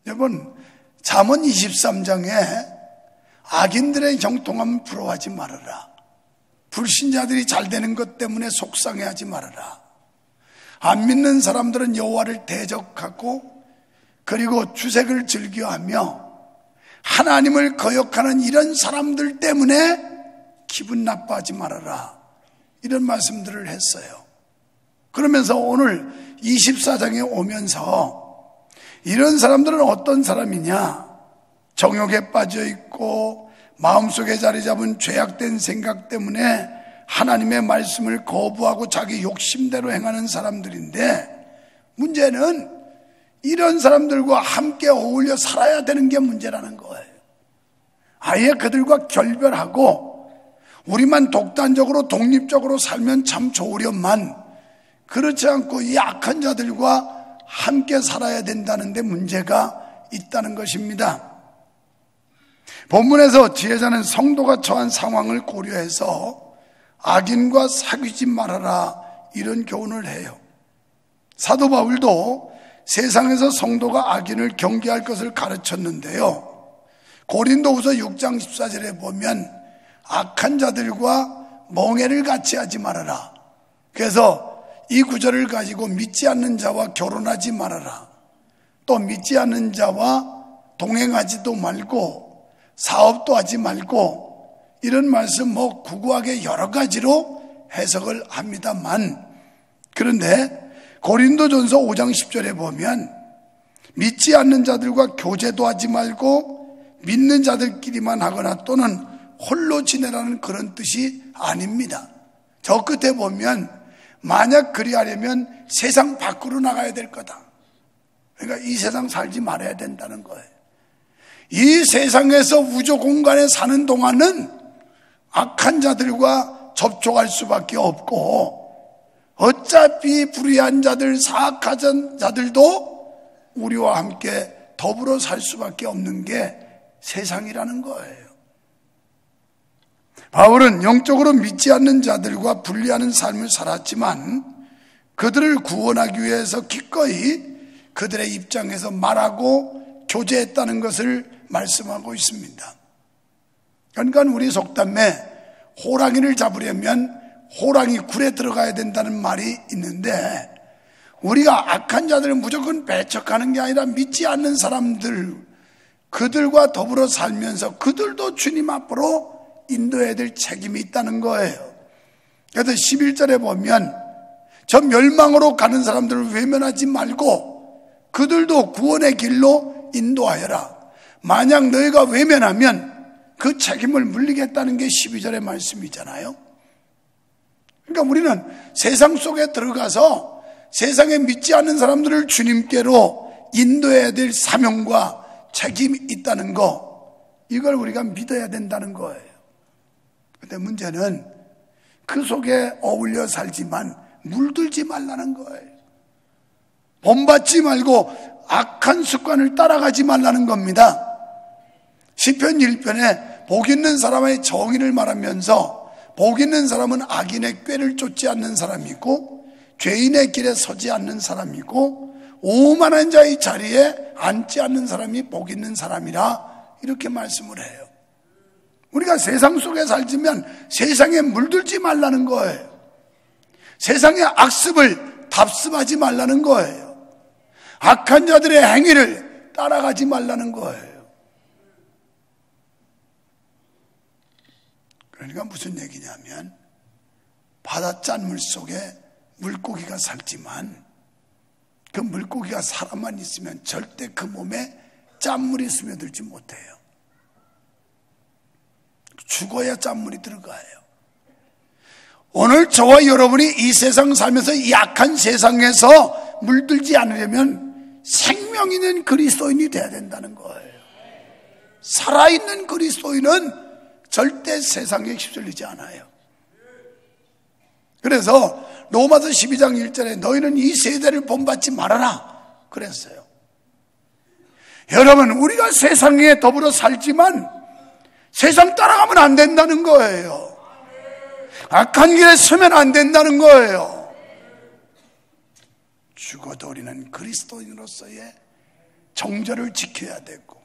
여러분, 잠언 23장에 악인들의 형통함을 부러워하지 말아라. 불신자들이 잘 되는 것 때문에 속상해하지 말아라. 안 믿는 사람들은 여호와를 대적하고 그리고 주색을 즐겨하며 하나님을 거역하는 이런 사람들 때문에 기분 나빠하지 말아라. 이런 말씀들을 했어요. 그러면서 오늘 24장에 오면서 이런 사람들은 어떤 사람이냐? 정욕에 빠져 있고 마음속에 자리 잡은 죄악된 생각 때문에 하나님의 말씀을 거부하고 자기 욕심대로 행하는 사람들인데, 문제는 이런 사람들과 함께 어울려 살아야 되는 게 문제라는 거예요. 아예 그들과 결별하고 우리만 독단적으로 독립적으로 살면 참 좋으련만 그렇지 않고 이 악한 자들과 함께 살아야 된다는 데 문제가 있다는 것입니다. 본문에서 지혜자는 성도가 처한 상황을 고려해서 악인과 사귀지 말아라, 이런 교훈을 해요. 사도 바울도 세상에서 성도가 악인을 경계할 것을 가르쳤는데요, 고린도후서 6장 14절에 보면 악한 자들과 멍해를 같이 하지 말아라. 그래서 이 구절을 가지고 믿지 않는 자와 결혼하지 말아라, 또 믿지 않는 자와 동행하지도 말고 사업도 하지 말고, 이런 말씀 구구하게 여러 가지로 해석을 합니다만, 그런데 고린도전서 5장 10절에 보면 믿지 않는 자들과 교제도 하지 말고 믿는 자들끼리만 하거나 또는 홀로 지내라는 그런 뜻이 아닙니다. 저 끝에 보면 만약 그리하려면 세상 밖으로 나가야 될 거다. 그러니까 이 세상 살지 말아야 된다는 거예요. 이 세상에서 우주 공간에 사는 동안은 악한 자들과 접촉할 수밖에 없고, 어차피 불의한 자들, 사악한 자들도 우리와 함께 더불어 살 수밖에 없는 게 세상이라는 거예요. 바울은 영적으로 믿지 않는 자들과 분리하는 삶을 살았지만 그들을 구원하기 위해서 기꺼이 그들의 입장에서 말하고 교제했다는 것을 말씀하고 있습니다. 그러니까 우리 속담에 호랑이를 잡으려면 호랑이 굴에 들어가야 된다는 말이 있는데, 우리가 악한 자들을 무조건 배척하는 게 아니라 믿지 않는 사람들, 그들과 더불어 살면서 그들도 주님 앞으로 인도해야 될 책임이 있다는 거예요. 그래서 11절에 보면 저 멸망으로 가는 사람들을 외면하지 말고 그들도 구원의 길로 인도하여라. 만약 너희가 외면하면 그 책임을 물리겠다는 게 12절의 말씀이잖아요. 그러니까 우리는 세상 속에 들어가서 세상에 믿지 않는 사람들을 주님께로 인도해야 될 사명과 책임이 있다는 거, 이걸 우리가 믿어야 된다는 거예요. 근데 문제는 그 속에 어울려 살지만 물들지 말라는 거예요. 본받지 말고 악한 습관을 따라가지 말라는 겁니다. 시편 1편에 복 있는 사람의 정의를 말하면서 복 있는 사람은 악인의 꾀를 쫓지 않는 사람이고 죄인의 길에 서지 않는 사람이고 오만한 자의 자리에 앉지 않는 사람이 복 있는 사람이라, 이렇게 말씀을 해요. 우리가 세상 속에 살지만 세상에 물들지 말라는 거예요. 세상의 악습을 답습하지 말라는 거예요. 악한 자들의 행위를 따라가지 말라는 거예요. 그러니까 무슨 얘기냐면, 바다 짠물 속에 물고기가 살지만 그 물고기가 살아만 있으면 절대 그 몸에 짠물이 스며들지 못해요. 죽어야 짠물이 들어가요. 오늘 저와 여러분이 이 세상 살면서 이 악한 세상에서 물들지 않으려면 생명 있는 그리스도인이 돼야 된다는 거예요. 살아있는 그리스도인은 절대 세상에 휩쓸리지 않아요. 그래서 로마서 12장 1절에 너희는 이 세대를 본받지 말아라 그랬어요. 여러분, 우리가 세상에 더불어 살지만 세상 따라가면 안 된다는 거예요. 악한 길에 서면 안 된다는 거예요. 죽어도 우리는 그리스도인으로서의 정절을 지켜야 되고,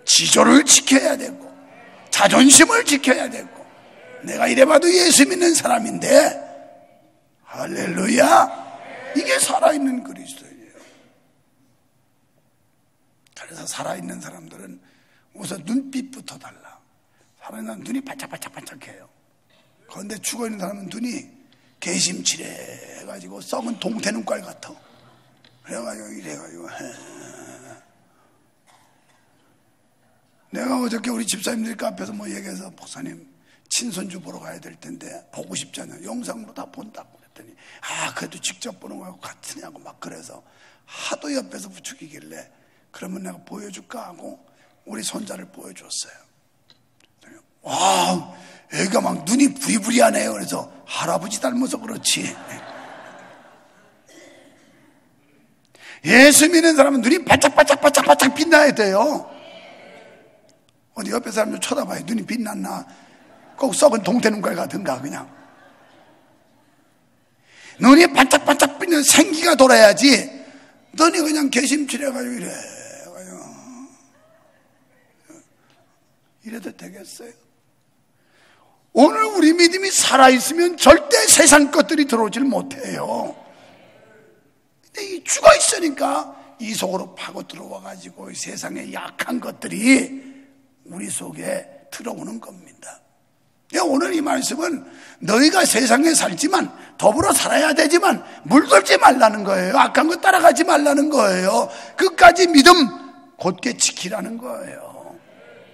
지조를 지켜야 되고, 자존심을 지켜야 되고. 내가 이래봐도 예수 믿는 사람인데, 할렐루야, 이게 살아있는 그리스도예요. 그래서 살아있는 사람들은 우선 눈빛부터 달라. 살아있는 눈이 반짝반짝반짝해요. 그런데 죽어있는 사람은 눈이 개심칠해가지고 썩은 동태눈깔 같아. 그래가지고 이래가지고. 내가 어저께 우리 집사님들 카페에서 뭐 얘기해서, 목사님 친손주 보러 가야 될 텐데 보고 싶잖아요. 영상으로 다 본다고 그랬더니, 그래도 직접 보는 거하고 같으냐고 막 그래서 하도 옆에서 부추기길래, 그러면 내가 보여줄까 하고 우리 손자를 보여줬어요. 와, 애가 막 눈이 부리부리하네요. 그래서 할아버지 닮아서 그렇지. 예수 믿는 사람은 눈이 반짝반짝반짝반짝 빛나야 돼요. 어디 옆에 사람 좀 쳐다봐요. 눈이 빛났나? 꼭 썩은 동태눈깔 같은가 그냥. 눈이 반짝반짝 빛나는 생기가 돌아야지. 너니 그냥 개심칠해가지고 이래도 되겠어요? 오늘 우리 믿음이 살아있으면 절대 세상 것들이 들어오질 못해요. 근데 이 죽어 있으니까 이 속으로 파고 들어와가지고 세상의 약한 것들이 우리 속에 들어오는 겁니다. 오늘 이 말씀은 너희가 세상에 살지만 더불어 살아야 되지만 물들지 말라는 거예요. 악한 거 따라가지 말라는 거예요. 끝까지 믿음 곧게 지키라는 거예요.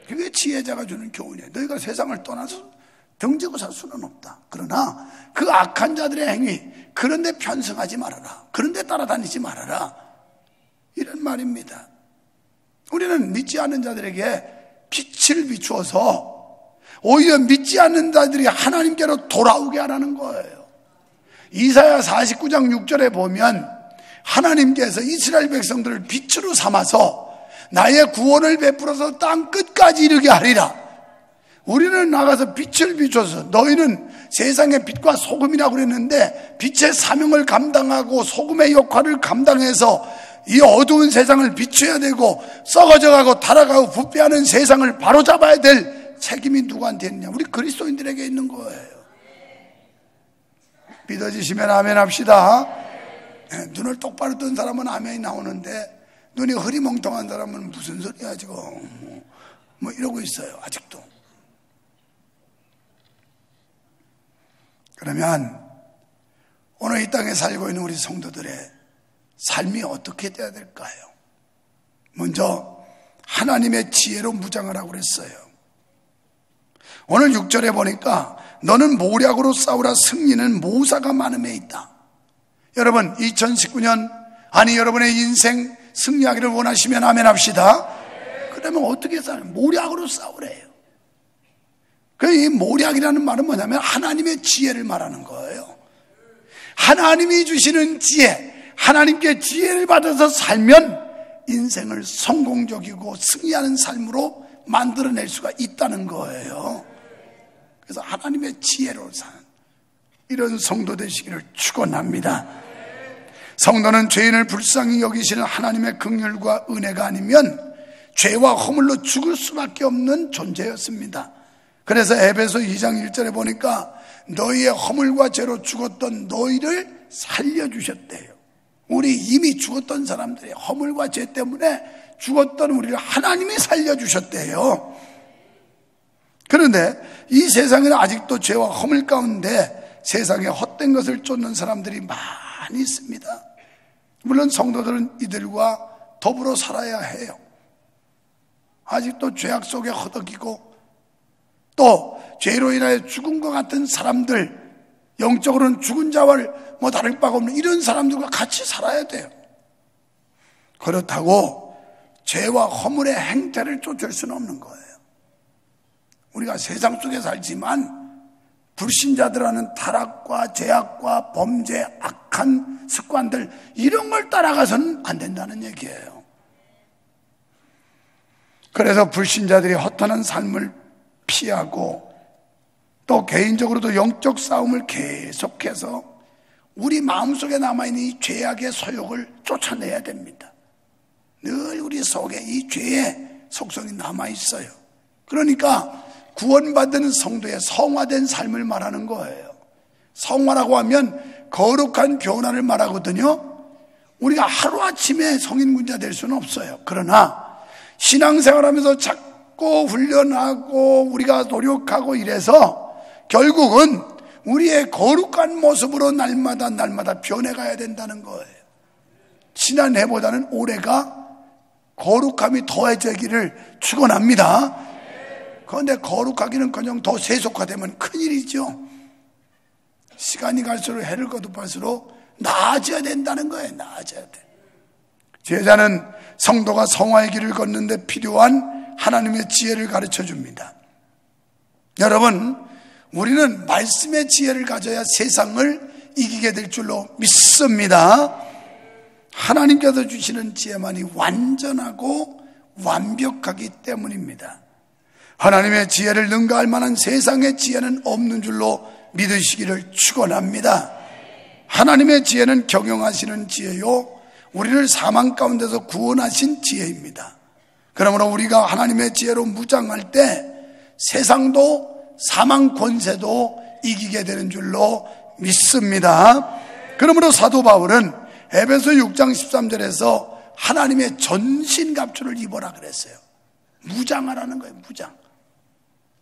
그게 지혜자가 주는 교훈이에요. 너희가 세상을 떠나서 등지고 살 수는 없다. 그러나 그 악한 자들의 행위, 그런데 편승하지 말아라. 그런데 따라다니지 말아라. 이런 말입니다. 우리는 믿지 않는 자들에게 빛을 비추어서 오히려 믿지 않는 자들이 하나님께로 돌아오게 하라는 거예요. 이사야 49장 6절에 보면 하나님께서 이스라엘 백성들을 빛으로 삼아서 나의 구원을 베풀어서 땅 끝까지 이르게 하리라. 우리는 나가서 빛을 비춰서, 너희는 세상의 빛과 소금이라고 그랬는데 빛의 사명을 감당하고 소금의 역할을 감당해서 이 어두운 세상을 비춰야 되고, 썩어져가고 타락하고 부패하는 세상을 바로잡아야 될 책임이 누구한테 있느냐? 우리 그리스도인들에게 있는 거예요. 믿어지시면 아멘 합시다. 눈을 똑바로 뜬 사람은 아멘이 나오는데, 눈이 흐리멍텅한 사람은 무슨 소리야 지금, 뭐 이러고 있어요 아직도. 그러면 오늘 이 땅에 살고 있는 우리 성도들의 삶이 어떻게 돼야 될까요? 먼저 하나님의 지혜로 무장을 하고 그랬어요. 오늘 6절에 보니까 너는 모략으로 싸우라, 승리는 모사가 많음에 있다. 여러분 2019년, 아니 여러분의 인생 승리하기를 원하시면 아멘 합시다. 그러면 어떻게 싸워요? 모략으로 싸우래요. 이 모략이라는 말은 뭐냐면 하나님의 지혜를 말하는 거예요. 하나님이 주시는 지혜, 하나님께 지혜를 받아서 살면 인생을 성공적이고 승리하는 삶으로 만들어낼 수가 있다는 거예요. 그래서 하나님의 지혜로 사는 이런 성도 되시기를 축원합니다. 성도는 죄인을 불쌍히 여기시는 하나님의 긍휼과 은혜가 아니면 죄와 허물로 죽을 수밖에 없는 존재였습니다. 그래서 에베소 2장 1절에 보니까 너희의 허물과 죄로 죽었던 너희를 살려주셨대요. 우리 이미 죽었던 사람들의 허물과 죄 때문에 죽었던 우리를 하나님이 살려주셨대요. 그런데 이 세상에는 아직도 죄와 허물 가운데 세상에 헛된 것을 쫓는 사람들이 많이 있습니다. 물론 성도들은 이들과 더불어 살아야 해요. 아직도 죄악 속에 허덕이고 또 죄로 인하여 죽은 것 같은 사람들, 영적으로는 죽은 자와 뭐 다를 바가 없는 이런 사람들과 같이 살아야 돼요. 그렇다고 죄와 허물의 행태를 쫓을 수는 없는 거예요. 우리가 세상 속에 살지만 불신자들하는 타락과 죄악과 범죄, 악한 습관들, 이런 걸 따라가서는 안 된다는 얘기예요. 그래서 불신자들이 허탄한 삶을 피하고 또 개인적으로도 영적 싸움을 계속해서 우리 마음속에 남아있는 이 죄악의 소욕을 쫓아내야 됩니다. 늘 우리 속에 이 죄의 속성이 남아있어요. 그러니까 구원받은 성도의 성화된 삶을 말하는 거예요. 성화라고 하면 거룩한 변화를 말하거든요. 우리가 하루아침에 성인군자 될 수는 없어요. 그러나 신앙생활하면서 자꾸 훈련하고 우리가 노력하고 이래서 결국은 우리의 거룩한 모습으로 날마다 변해가야 된다는 거예요. 지난해보다는 올해가 거룩함이 더해지기를 축원합니다. 그런데 거룩하기는커녕 더 세속화되면 큰일이죠. 시간이 갈수록 해를 거듭할수록 나아져야 된다는 거예요. 나아져야 돼. 제자는 성도가 성화의 길을 걷는 데 필요한 하나님의 지혜를 가르쳐 줍니다. 여러분, 우리는 말씀의 지혜를 가져야 세상을 이기게 될 줄로 믿습니다. 하나님께서 주시는 지혜만이 완전하고 완벽하기 때문입니다. 하나님의 지혜를 능가할 만한 세상의 지혜는 없는 줄로 믿으시기를 축원합니다. 하나님의 지혜는 경영하시는 지혜요, 우리를 사망 가운데서 구원하신 지혜입니다. 그러므로 우리가 하나님의 지혜로 무장할 때 세상도 사망 권세도 이기게 되는 줄로 믿습니다. 그러므로 사도 바울은 에베소 6장 13절에서 하나님의 전신갑주를 입어라 그랬어요. 무장하라는 거예요. 무장.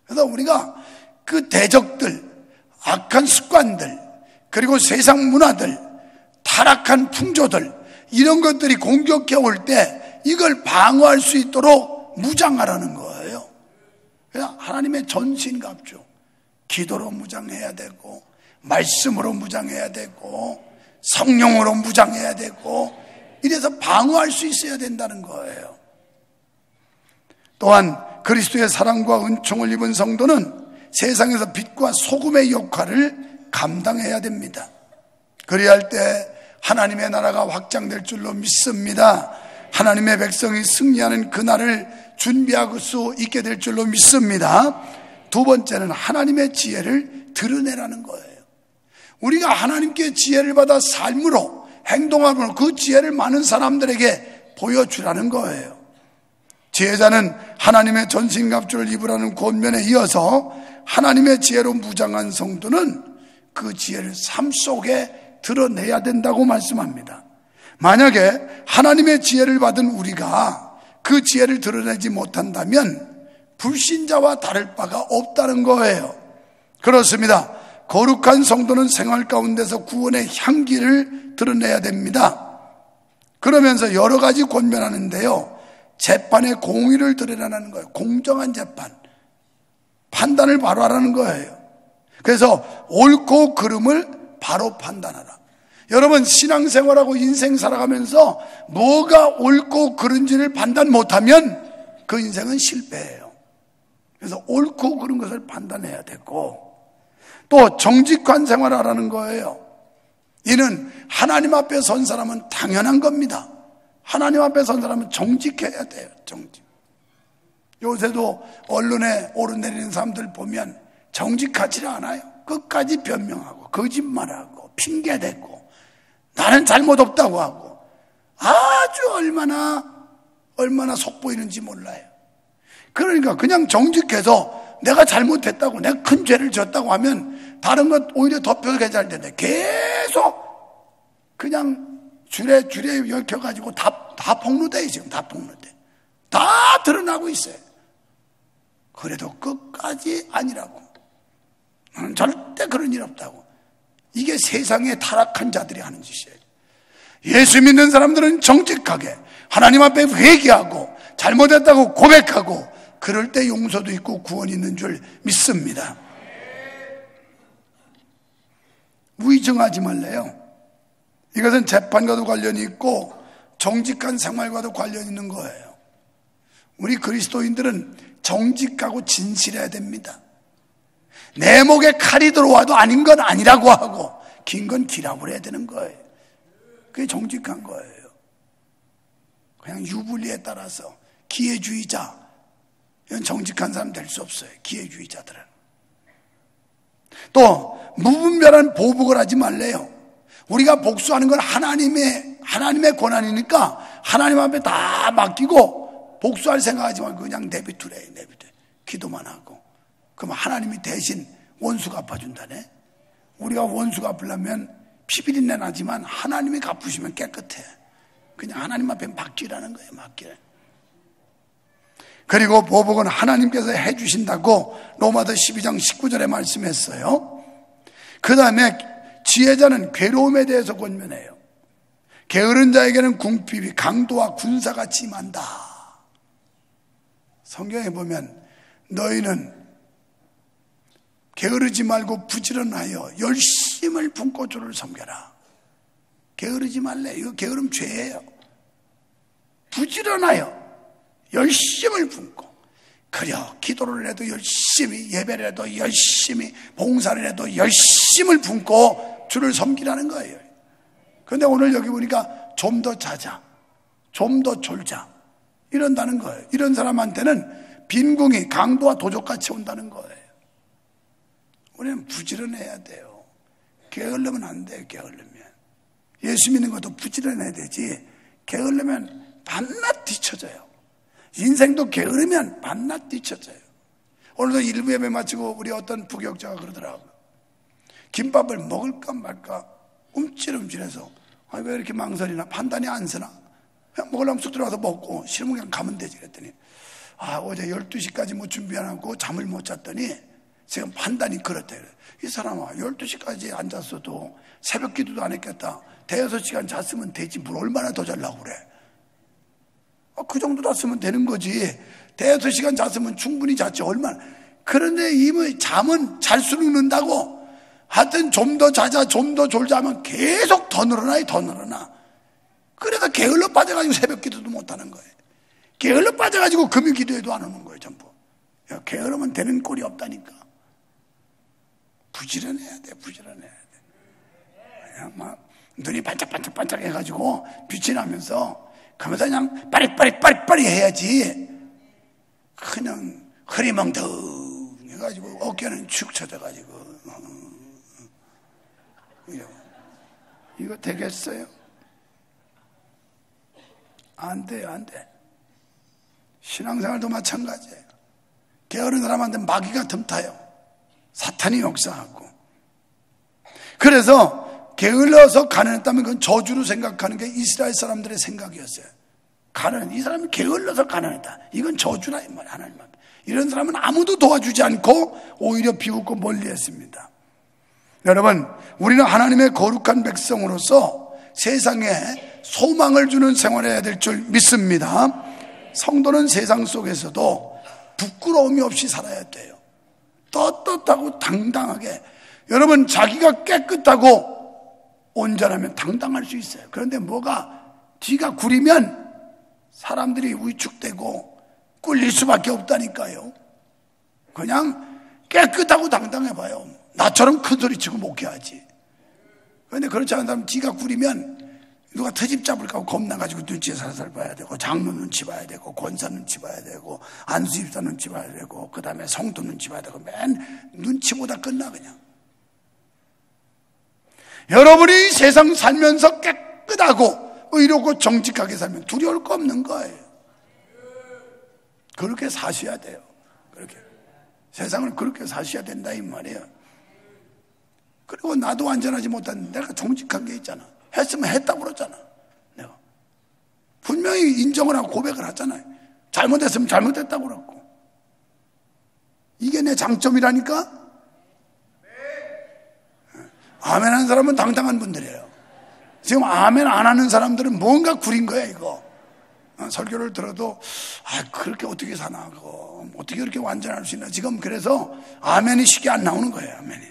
그래서 우리가 그 대적들, 악한 습관들, 그리고 세상 문화들, 타락한 풍조들, 이런 것들이 공격해 올 때 이걸 방어할 수 있도록 무장하라는 거예요. 그래서 하나님의 전신갑주, 기도로 무장해야 되고, 말씀으로 무장해야 되고, 성령으로 무장해야 되고, 이래서 방어할 수 있어야 된다는 거예요. 또한 그리스도의 사랑과 은총을 입은 성도는 세상에서 빛과 소금의 역할을 감당해야 됩니다. 그래야 할 때 하나님의 나라가 확장될 줄로 믿습니다. 하나님의 백성이 승리하는 그날을 준비할 수 있게 될 줄로 믿습니다. 두 번째는 하나님의 지혜를 드러내라는 거예요. 우리가 하나님께 지혜를 받아 삶으로 행동함으로 그 지혜를 많은 사람들에게 보여주라는 거예요. 지혜자는 하나님의 전신갑주를 입으라는 권면에 이어서 하나님의 지혜로 무장한 성도는 그 지혜를 삶 속에 드러내야 된다고 말씀합니다. 만약에 하나님의 지혜를 받은 우리가 그 지혜를 드러내지 못한다면 불신자와 다를 바가 없다는 거예요. 그렇습니다. 거룩한 성도는 생활 가운데서 구원의 향기를 드러내야 됩니다. 그러면서 여러 가지 권면하는데요, 재판의 공의를 드러내라는 거예요. 공정한 재판, 판단을 바로 하라는 거예요. 그래서 옳고 그름을 바로 판단하라. 여러분, 신앙생활하고 인생 살아가면서 뭐가 옳고 그른지를 판단 못하면 그 인생은 실패예요. 그래서 옳고 그른 것을 판단해야 되고, 또 정직한 생활을 하라는 거예요. 이는 하나님 앞에 선 사람은 당연한 겁니다. 하나님 앞에 선 사람은 정직해야 돼요. 정직. 요새도 언론에 오르내리는 사람들 보면 정직하지 않아요. 끝까지 변명하고 거짓말하고 핑계대고 나는 잘못 없다고 하고 아주 얼마나 속보이는지 몰라요. 그러니까 그냥 정직해서 내가 잘못했다고, 내가 큰 죄를 졌다고 하면 다른 것 오히려 덮여서 괜찮을 텐데 계속 그냥 줄에 얽혀가지고 다 폭로돼요. 지금 다 폭로돼. 다 드러나고 있어요. 그래도 끝까지 아니라고. 나는 절대 그런 일 없다고. 이게 세상에 타락한 자들이 하는 짓이에요. 예수 믿는 사람들은 정직하게 하나님 앞에 회개하고 잘못했다고 고백하고 그럴 때 용서도 있고 구원이 있는 줄 믿습니다. 위증하지 말래요. 이것은 재판과도 관련이 있고 정직한 생활과도 관련이 있는 거예요. 우리 그리스도인들은 정직하고 진실해야 됩니다. 내 목에 칼이 들어와도 아닌 건 아니라고 하고 긴 건 기라고 해야 되는 거예요. 그게 정직한 거예요. 그냥 유불리에 따라서 기회주의자, 이건 정직한 사람 될 수 없어요. 기회주의자들은. 또 무분별한 보복을 하지 말래요. 우리가 복수하는 건 하나님의 권한이니까 하나님 앞에 다 맡기고 복수할 생각하지 말고 그냥 내비두래. 기도만 하고. 그럼 하나님이 대신 원수 갚아준다네. 우리가 원수 갚으려면 피비린내 나지만 하나님이 갚으시면 깨끗해. 그냥 하나님 앞에 맡기라는 거예요. 맡기라. 그리고 보복은 하나님께서 해주신다고 로마서 12장 19절에 말씀했어요. 그 다음에 지혜자는 괴로움에 대해서 권면해요. 게으른 자에게는 궁핍이 강도와 군사같이 임한다. 성경에 보면 너희는 게으르지 말고 부지런하여 열심을 품고 주를 섬겨라. 게으르지 말래. 이거 게으름 죄예요. 부지런하여 열심을 품고, 그려 기도를 해도 열심히, 예배를 해도 열심히, 봉사를 해도 열심을 품고 주를 섬기라는 거예요. 그런데 오늘 여기 보니까 좀 더 자자, 좀 더 졸자 이런다는 거예요. 이런 사람한테는 빈궁이 강도와 도적같이 온다는 거예요. 우리는 부지런해야 돼요. 게으르면 안 돼요. 게으르면 예수 믿는 것도 부지런해야 되지, 게으르면 밤낮 뒤쳐져요. 인생도 게으르면 밤낮 뒤쳐져요. 오늘도 일부 예배 마치고 우리 어떤 부격자가 그러더라고요. 김밥을 먹을까 말까 움찔움찔해서 왜 이렇게 망설이나, 판단이 안 서나, 그냥 먹으려면 쑥 들어가서 먹고 싫으면 그냥 가면 되지 그랬더니 어제 12시까지 뭐 준비 안 하고 잠을 못 잤더니 지금 판단이 그렇대. 이 사람아 12시까지 앉았어도 새벽 기도도 안 했겠다. 대여섯 시간 잤으면 되지 뭘 얼마나 더 자려고 그래. 그 정도 잤으면 되는 거지. 대여섯 시간 잤으면 충분히 잤지 얼마나. 그런데 이미 잠은 잘수록 는다고. 하여튼 좀 더 자자, 좀 더 졸자 하면 계속 더 늘어나요. 더 늘어나. 그래서 게을러 빠져가지고 새벽 기도도 못하는 거예요. 게을러 빠져가지고 금요 기도에도 안 오는 거예요. 전부. 게으르면 되는 꼴이 없다니까. 부지런해야 돼. 부지런해야 돼. 그냥 막 눈이 반짝반짝 해가지고 빛이 나면서 그러면서 그냥 빠릿빠릿 해야지. 그냥 흐리멍텅 해가지고 어깨는 축 처져가지고 이거 되겠어요? 안 돼요. 안 돼. 신앙생활도 마찬가지예요. 게으른 사람한테 마귀가 틈타요. 사탄이 역사하고. 그래서 게을러서 가난했다면 그건 저주로 생각하는 게 이스라엘 사람들의 생각이었어요. 이 사람이 게을러서 가난했다. 이건 저주라 이 말이야. 하나님한테. 이런 사람은 아무도 도와주지 않고 오히려 비웃고 멀리했습니다. 여러분, 우리는 하나님의 거룩한 백성으로서 세상에 소망을 주는 생활을 해야 될 줄 믿습니다. 성도는 세상 속에서도 부끄러움이 없이 살아야 돼요. 떳떳하고 당당하게. 여러분, 자기가 깨끗하고 온전하면 당당할 수 있어요. 그런데 뒤가 구리면 사람들이 위축되고 꿀릴 수밖에 없다니까요. 그냥 깨끗하고 당당해봐요. 나처럼 큰 소리 치고 목회하지. 그런데 그렇지 않은 사람 뒤가 구리면 누가 트집 잡을까 겁나가지고 눈치 살살 봐야 되고, 장로 눈치 봐야 되고, 권사 눈치 봐야 되고, 안수집사 눈치 봐야 되고, 그 다음에 성도 눈치 봐야 되고, 맨 눈치보다 끝나 그냥. 여러분이 세상 살면서 깨끗하고 의롭고 정직하게 살면 두려울 거 없는 거예요. 그렇게 사셔야 돼요. 그렇게 세상을 그렇게 사셔야 된다 이 말이에요. 그리고 나도 완전하지 못한 내가 정직한 게 있잖아. 했으면 했다고 그러잖아. 내가 분명히 인정을 하고 고백을 하잖아요. 잘못했으면 잘못했다고 그러고. 이게 내 장점이라니까. 아멘 하는 사람은 당당한 분들이에요. 지금 아멘 안 하는 사람들은 뭔가 구린 거야 이거. 설교를 들어도 그렇게 어떻게 사나, 어떻게 그렇게 완전할 수 있나. 지금 그래서 아멘이 쉽게 안 나오는 거예요. 아멘이.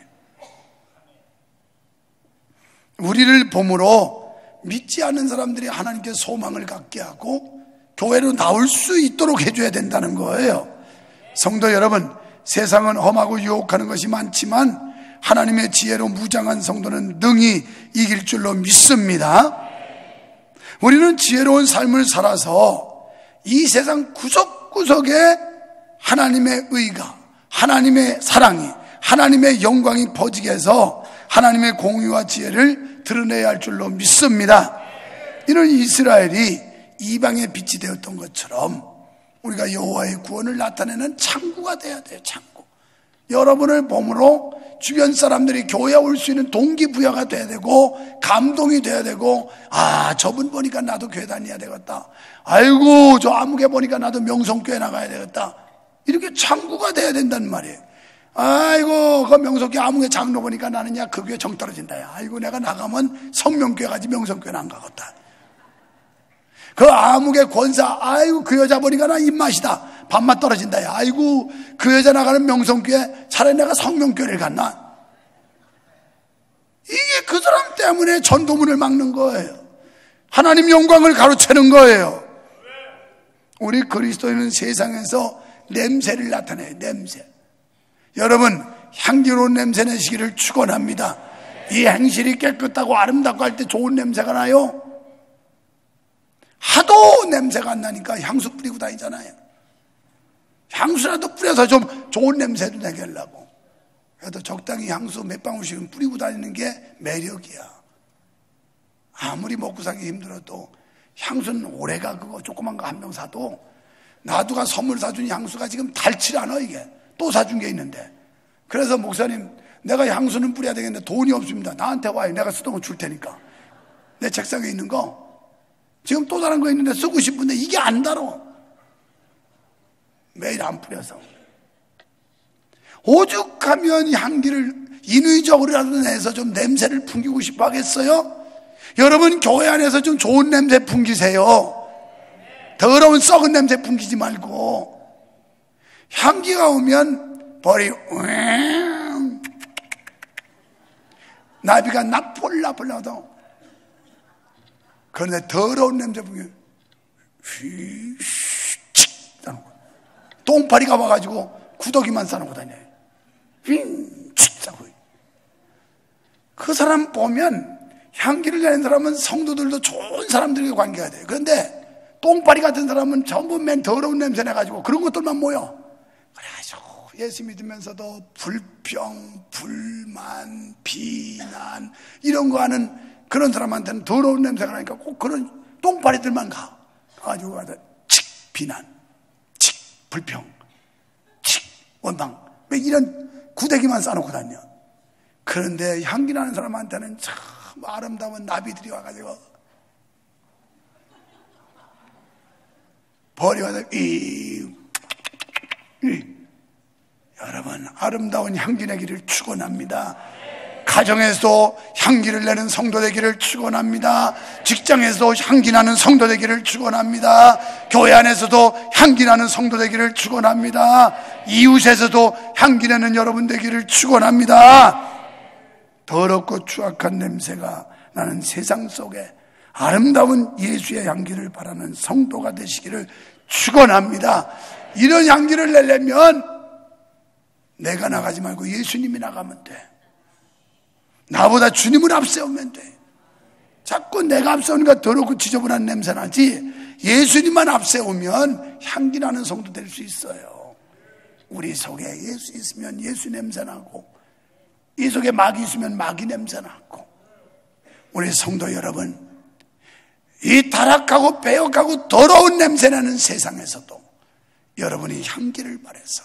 우리를 봄으로 믿지 않는 사람들이 하나님께 소망을 갖게 하고 교회로 나올 수 있도록 해줘야 된다는 거예요. 성도 여러분, 세상은 험하고 유혹하는 것이 많지만 하나님의 지혜로 무장한 성도는 능히 이길 줄로 믿습니다. 우리는 지혜로운 삶을 살아서 이 세상 구석구석에 하나님의 의가, 하나님의 사랑이, 하나님의 영광이 퍼지게 해서 하나님의 공의와 지혜를 드러내야 할 줄로 믿습니다. 이런 이스라엘이 이방의 빛이 되었던 것처럼 우리가 여호와의 구원을 나타내는 창구가 돼야 돼요. 창구. 여러분을 봄으로 주변 사람들이 교회에 올 수 있는 동기부여가 돼야 되고 감동이 돼야 되고, 아, 저분 보니까 나도 교회 다녀야 되겠다. 아이고, 저 아무개 보니까 나도 명성교회 나가야 되겠다. 이렇게 창구가 돼야 된단 말이에요. 아이고, 그 명성교회 아무개 장로 보니까 나는 야 그 교회 정 떨어진다. 야. 아이고, 내가 나가면 성명교회 가지 명성교회는 안 가겠다. 그 아무개 권사, 아이고 그 여자 보니까 나 입맛이다. 밥맛 떨어진다. 야. 아이고 그 여자 나가는 명성교회 차라리 내가 성명교회를 갔나. 이게 그 사람 때문에 전도문을 막는 거예요. 하나님 영광을 가로채는 거예요. 우리 그리스도인은 세상에서 냄새를 나타내요. 냄새. 여러분, 향기로운 냄새 내시기를 축원합니다. 이 행실이 깨끗하고 아름답고 할 때 좋은 냄새가 나요. 하도 냄새가 안 나니까 향수 뿌리고 다니잖아요. 향수라도 뿌려서 좀 좋은 냄새도 내게 하려고. 그래도 적당히 향수 몇 방울씩은 뿌리고 다니는 게 매력이야. 아무리 먹고 살기 힘들어도 향수는 오래가. 그거 조그만 거 한 병 사도 나두가 선물 사준 향수가 지금 닳질 않아. 이게 또 사준 게 있는데, 그래서 목사님 내가 향수는 뿌려야 되겠는데 돈이 없습니다. 나한테 와요. 내가 쓰던 거 줄 테니까. 내 책상에 있는 거 지금 또 다른 거 있는데 쓰고 싶은데 이게 안 달어. 매일 안 뿌려서. 오죽하면 향기를 인위적으로라도 내서 좀 냄새를 풍기고 싶어 하겠어요? 여러분, 교회 안에서 좀 좋은 냄새 풍기세요. 더러운 썩은 냄새 풍기지 말고. 향기가 오면 벌이 나비가 나폴라폴라도, 그런데 더러운 냄새 풍기면 똥파리가 와가지고 구더기만 싸놓고 다녀요. 그 사람 보면, 향기를 내는 사람은 성도들도 좋은 사람들과 관계가 돼요. 그런데 똥파리 같은 사람은 전부 맨 더러운 냄새 내가지고 그런 것들만 모여. 그래가지고 예수 믿으면서도 불평, 불만, 비난 이런 거 하는 그런 사람한테는 더러운 냄새가 나니까 꼭 그런 똥파리들만 가가지고 가서 칙 비난, 칙 불평, 칙 원망, 이런 구데기만 싸놓고 다녀. 그런데 향기 나는 사람한테는 참 아름다운 나비들이 와가지고 벌이 와서 여러분, 아름다운 향기 내기를 축원합니다. 가정에서 향기를 내는 성도 되기를 축원합니다. 직장에서도 향기 나는 성도 되기를 축원합니다. 교회 안에서도 향기 나는 성도 되기를 축원합니다. 이웃에서도 향기 내는 여러분 되기를 축원합니다. 더럽고 추악한 냄새가 나는 세상 속에 아름다운 예수의 향기를 바라는 성도가 되시기를 축원합니다. 이런 향기를 내려면 내가 나가지 말고 예수님이 나가면 돼. 나보다 주님을 앞세우면 돼. 자꾸 내가 앞세우니까 더럽고 지저분한 냄새 나지, 예수님만 앞세우면 향기 나는 성도 될 수 있어요. 우리 속에 예수 있으면 예수 냄새 나고, 이 속에 마귀 있으면 마귀 냄새 나고. 우리 성도 여러분, 이 타락하고 배역하고 더러운 냄새 나는 세상에서도 여러분이 향기를 발해서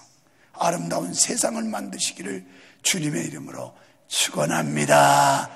아름다운 세상을 만드시기를 주님의 이름으로 축원합니다.